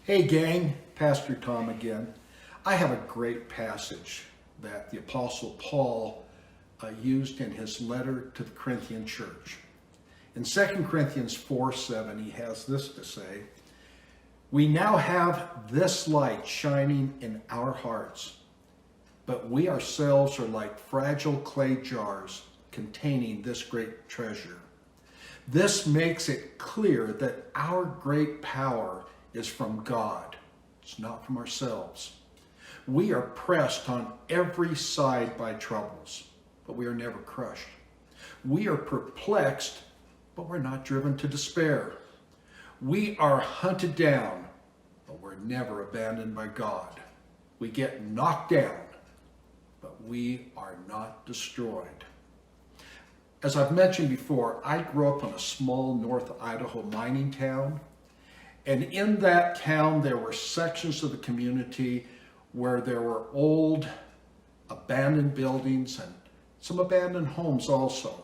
Hey gang, Pastor Tom again. I have a great passage that the Apostle Paul used in his letter to the Corinthian church. In 2 Corinthians 4:7, he has this to say, "We now have this light shining in our hearts, but we ourselves are like fragile clay jars containing this great treasure. This makes it clear that our great power is from God. It's not from ourselves. We are pressed on every side by troubles, but we are never crushed. We are perplexed, but we're not driven to despair. We are hunted down, but we're never abandoned by God. We get knocked down, but we are not destroyed." As I've mentioned before, I grew up in a small North Idaho mining town. And in that town, there were sections of the community where there were old abandoned buildings and some abandoned homes also.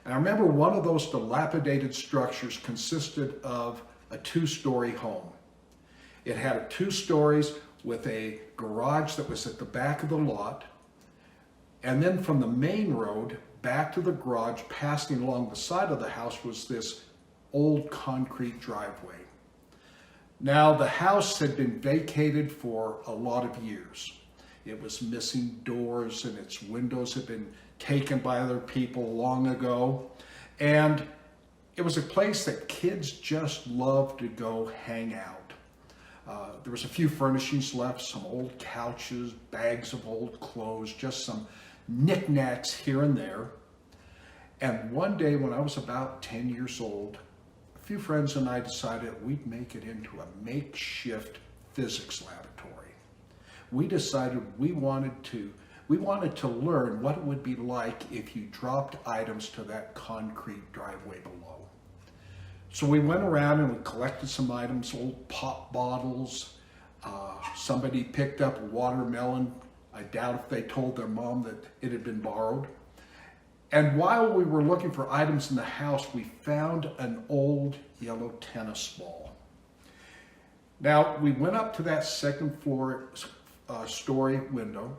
And I remember one of those dilapidated structures consisted of a two-story home. It had 2 stories with a garage that was at the back of the lot. And then from the main road back to the garage, passing along the side of the house, was this old concrete driveway. Now, the house had been vacated for a lot of years. It was missing doors and its windows had been taken by other people long ago. And it was a place that kids just loved to go hang out. There was a few furnishings left, some old couches, bags of old clothes, just some knickknacks here and there. And one day when I was about 10 years old, a few friends and I decided we'd make it into a makeshift physics laboratory. We decided we wanted to learn what it would be like if you dropped items to that concrete driveway below. So we went around and we collected some items, old pop bottles. Somebody picked up a watermelon. I doubt if they told their mom that it had been borrowed. And while we were looking for items in the house, we found an old yellow tennis ball. Now, we went up to that second floor story window,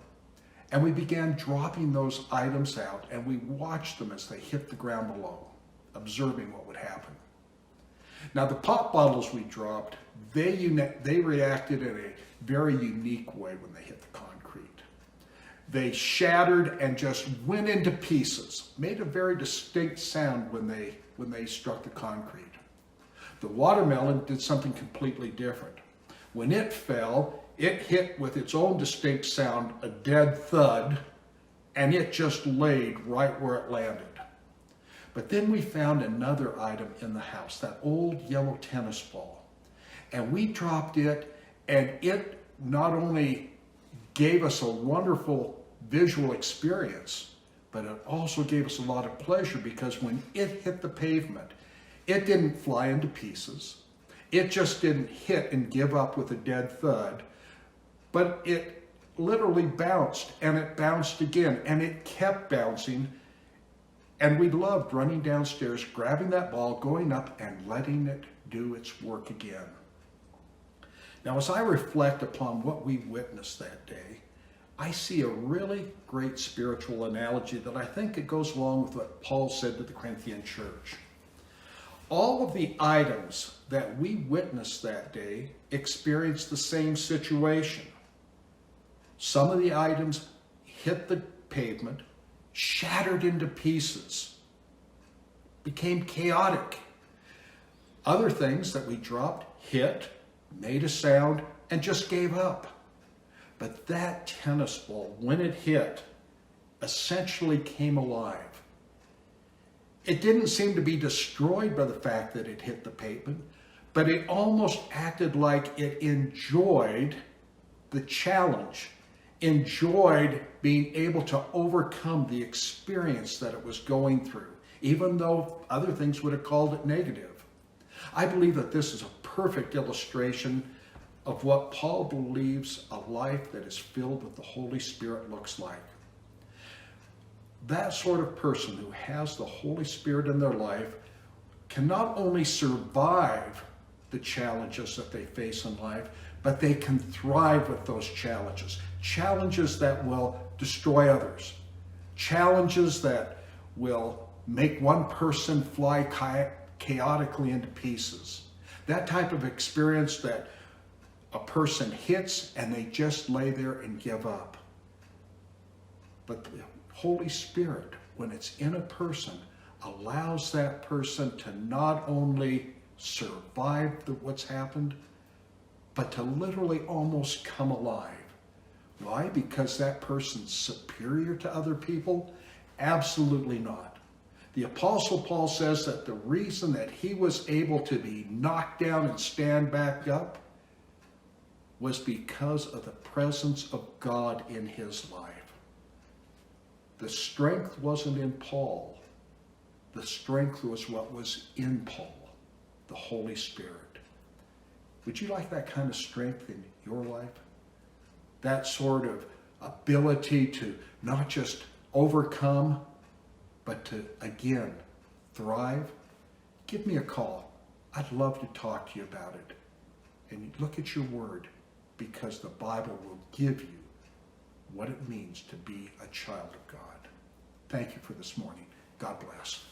and we began dropping those items out, and we watched them as they hit the ground below, observing what would happen. Now, the pop bottles we dropped, they reacted in a very unique way when they hit the concrete. They shattered and just went into pieces, made a very distinct sound when they struck the concrete. The watermelon did something completely different. When it fell, it hit with its own distinct sound, a dead thud, and it just laid right where it landed. But then we found another item in the house, that old yellow tennis ball. And we dropped it, and it not only gave us a wonderful visual experience, but it also gave us a lot of pleasure because when it hit the pavement, it didn't fly into pieces. It just didn't hit and give up with a dead thud, but it literally bounced and it bounced again and it kept bouncing. And we loved running downstairs, grabbing that ball, going up and letting it do its work again. Now, as I reflect upon what we witnessed that day, I see a really great spiritual analogy that I think it goes along with what Paul said to the Corinthian church. All of the items that we witnessed that day experienced the same situation. Some of the items hit the pavement, shattered into pieces, became chaotic. Other things that we dropped hit, made a sound, and just gave up. But that tennis ball, when it hit, essentially came alive. It didn't seem to be destroyed by the fact that it hit the pavement, but it almost acted like it enjoyed the challenge, enjoyed being able to overcome the experience that it was going through, even though other things would have called it negative. I believe that this is a perfect illustration of what Paul believes a life that is filled with the Holy Spirit looks like. That sort of person who has the Holy Spirit in their life can not only survive the challenges that they face in life, but they can thrive with those challenges. Challenges that will destroy others. Challenges that will make one person fly chaotically into pieces. That type of experience that a person hits and they just lay there and give up. But the Holy Spirit, when it's in a person, allows that person to not only survive what's happened, but to literally almost come alive. Why? Because that person's superior to other people? Absolutely not. The Apostle Paul says that the reason that he was able to be knocked down and stand back up was because of the presence of God in his life. The strength wasn't in Paul. The strength was what was in Paul, the Holy Spirit. Would you like that kind of strength in your life? That sort of ability to not just overcome, but to, again, thrive? Give me a call. I'd love to talk to you about it. And look at your word, because the Bible will give you what it means to be a child of God. Thank you for this morning. God bless.